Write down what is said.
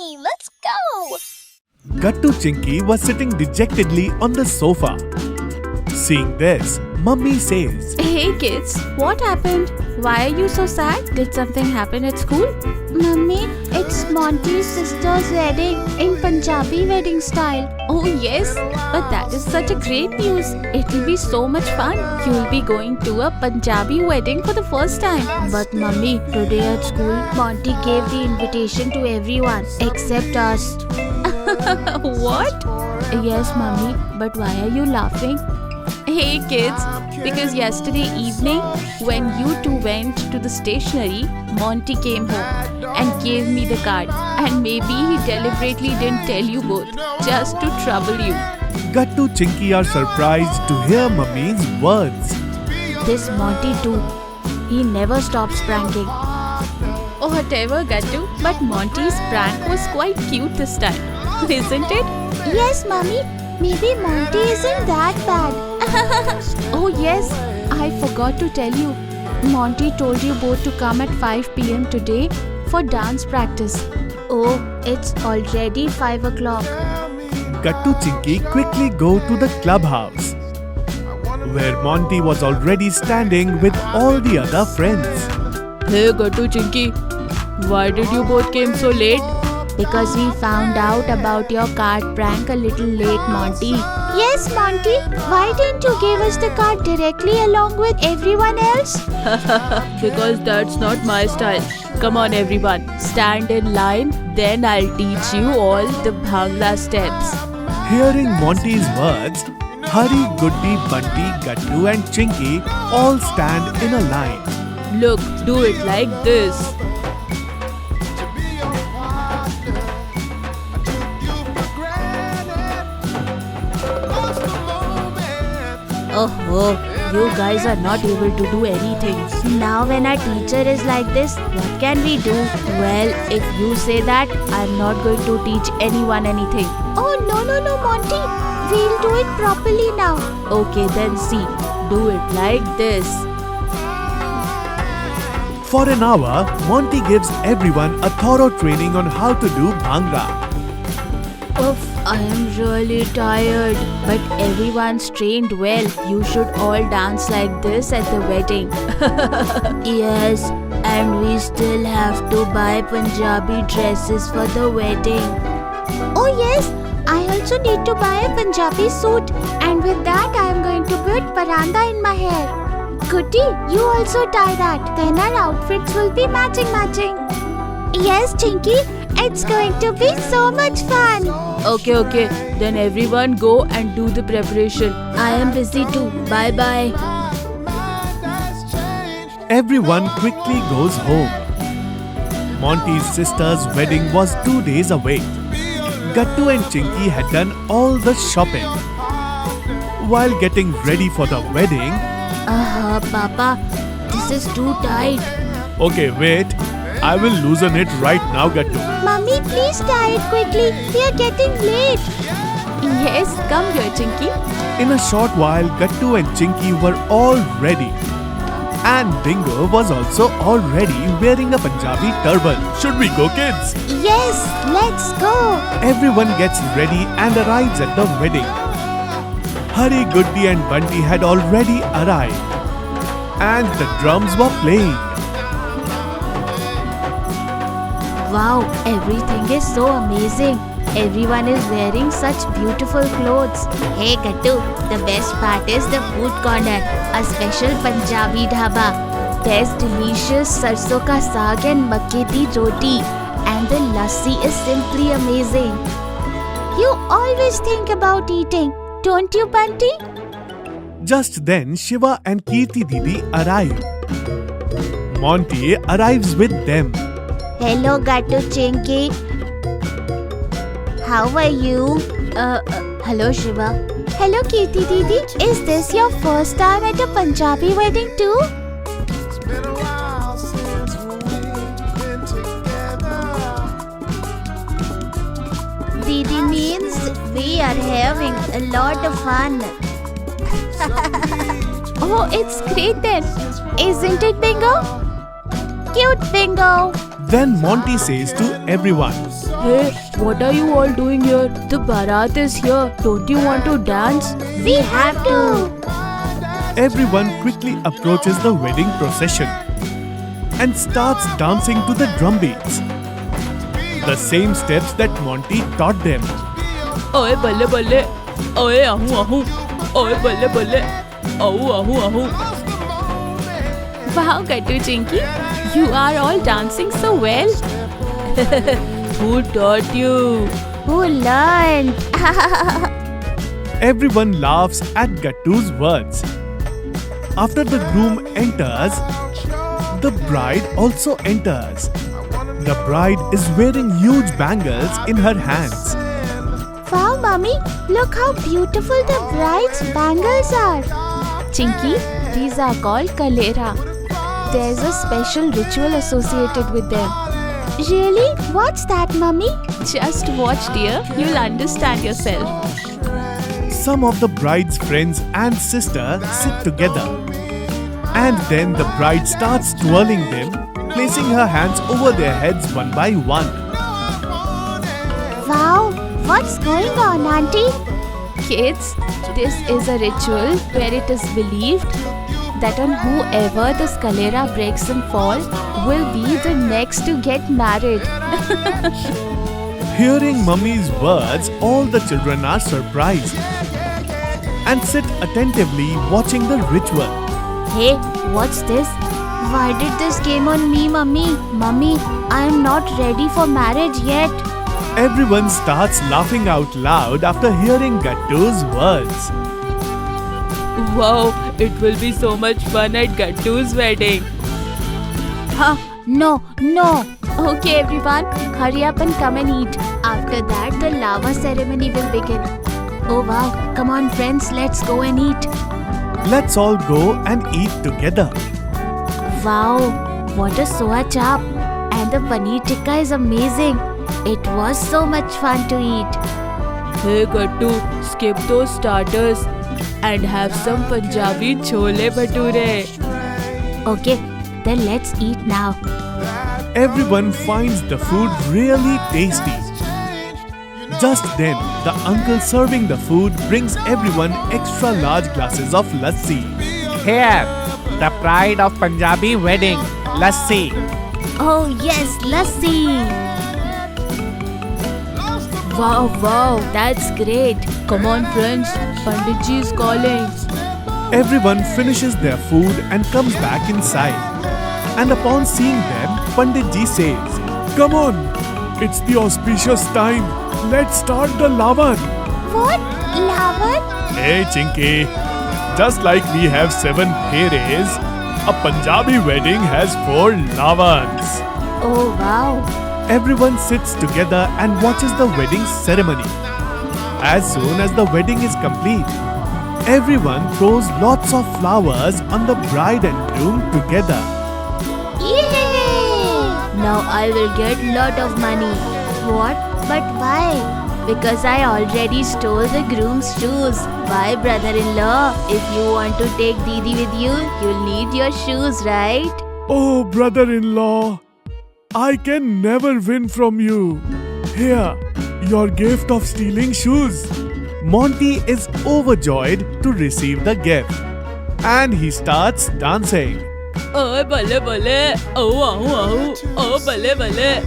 Mummy, let's go! Gattu Chinky was sitting dejectedly on the sofa. Seeing this, Mummy says, Hey kids, what happened? Why are you so sad? Did something happen at school? Mummy, it's Monty's sister's wedding in Punjabi wedding style. Oh yes, but that is such a great news. It will be so much fun. You will be going to a Punjabi wedding for the first time. But Mummy, today at school, Monty gave the invitation to everyone except us. What? Yes, Mummy, but why are you laughing? Hey kids, because yesterday evening when you two went to the stationery, Monty came home and gave me the card, and maybe he deliberately didn't tell you both just to trouble you. Gattu Chinky are surprised to hear Mummy's words. This Monty too, he never stops pranking. Or whatever, Gattu, but Monty's prank was quite cute this time, isn't it? Yes, Mummy, maybe Monty isn't that bad. Oh yes, I forgot to tell you. Monty told you both to come at 5 p.m. today for dance practice. Oh, it's already 5 o'clock. Gattu Chinky quickly go to the clubhouse, where Monty was already standing with all the other friends. Hey Gattu Chinky, why did you both came so late? Because we found out about your card prank a little late, Monty. Yes, Monty. Why didn't you give us the card directly along with everyone else? Because that's not my style. Come on everyone, stand in line, then I'll teach you all the Bhangra steps. Hearing Monty's words, Hari, Goody, Bunty, Gattu and Chinky all stand in a line. Look, do it like this. Oh, you guys are not able to do anything. Now when our teacher is like this, what can we do? Well, if you say that, I'm not going to teach anyone anything. Oh, no, Monty. We'll do it properly now. Okay, then see. Do it like this. For an hour, Monty gives everyone a thorough training on how to do Bhangra. Oof, I am really tired. But everyone's trained well. You should all dance like this at the wedding. Yes, and we still have to buy Punjabi dresses for the wedding. Oh yes, I also need to buy a Punjabi suit. And with that, I am going to put paranda in my hair. Goody, you also tie that. Then our outfits will be matching. Yes, Chinky, it's going to be so much fun. Okay, then everyone go and do the preparation. I am busy too. Bye. Everyone quickly goes home. Monty's sister's wedding was 2 days away. Gattu and Chinky had done all the shopping. While getting ready for the wedding, Papa, this is too tight. okay, wait. I will loosen it right now, Gattu. Mummy, please tie it quickly. We are getting late. Yes, come here Chinky. In a short while, Gattu and Chinky were all ready. And Bingo was also already wearing a Punjabi turban. Should we go, kids? Yes, let's go. Everyone gets ready and arrives at the wedding. Hari, Goody and Bunty had already arrived. And the drums were playing. Wow, everything is so amazing. Everyone is wearing such beautiful clothes. Hey Gattu, the best part is the food corner, a special Punjabi dhaba. There's delicious sarson ka saag and makke di roti, and the lassi is simply amazing. You always think about eating, don't you, Bunty? Just then, Shiva and Kirti Didi arrived. Monty arrives with them. Hello, Gattu Chinky. How are you? Hello, Shiva. Hello, Kirti Didi. Is this your first time at a Punjabi wedding too? Didi means we are having a lot of fun. Oh, it's great then. Isn't it, Bingo? Cute Bingo. Then Monty says to everyone, Hey, what are you all doing here? The Bharat is here. Don't you want to dance? We have to. Everyone quickly approaches the wedding procession and starts dancing to the drum beats. The same steps that Monty taught them. Oye balle balle. Oye ahu ahu. Oye balle balle. Ahu ahu ahu. Wow, Gattu Chinky, you are all dancing so well. Who taught you? Who learned? Everyone laughs at Gattu's words. After the groom enters, the bride also enters. The bride is wearing huge bangles in her hands. Wow, Mummy, look how beautiful the bride's bangles are. Chinky, these are called kalera. There's a special ritual associated with them. Really? What's that, Mummy? Just watch, dear. You'll understand yourself. Some of the bride's friends and sister sit together. And then the bride starts twirling them, placing her hands over their heads one by one. Wow, what's going on, Auntie? Kids, this is a ritual where it is believed that on whoever the scalera breaks and falls will be the next to get married. Hearing Mummy's words, all the children are surprised and sit attentively watching the ritual. Hey, what's this? Why did this came on me, Mummy? Mummy, I am not ready for marriage yet. Everyone starts laughing out loud after hearing Gattu's words. Wow, it will be so much fun at Gattu's wedding. Huh? No. Okay, everyone, hurry up and come and eat. After that, the lava ceremony will begin. Oh wow, come on friends, let's go and eat. Let's all go and eat together. Wow, what a soa chap. And the paneer tikka is amazing. It was so much fun to eat. Hey Gattu, skip those starters and have some Punjabi chole bhature. Okay, then let's eat now. Everyone finds the food really tasty. Just then, the uncle serving the food brings everyone extra large glasses of lassi. Here, the pride of Punjabi wedding, lassi. Oh yes, lassi. Wow, that's great. Come on friends, Panditji is calling. Everyone finishes their food and comes back inside. And upon seeing them, Panditji says, "Come on, it's the auspicious time. Let's start the lavan." What? Lavan? Hey Chinky, just like we have 7 pheres, a Punjabi wedding has 4 lavans. Oh wow. Everyone sits together and watches the wedding ceremony. As soon as the wedding is complete, everyone throws lots of flowers on the bride and groom together. Yay! Now I will get lot of money. What? But why? Because I already stole the groom's shoes. Why, brother-in-law? If you want to take Didi with you, you'll need your shoes, right? Oh, brother-in-law, I can never win from you. Here, your gift of stealing shoes. Monty is overjoyed to receive the gift. And he starts dancing. Oh, balle balle. Oh, ahu ahu. Oh, balle balle.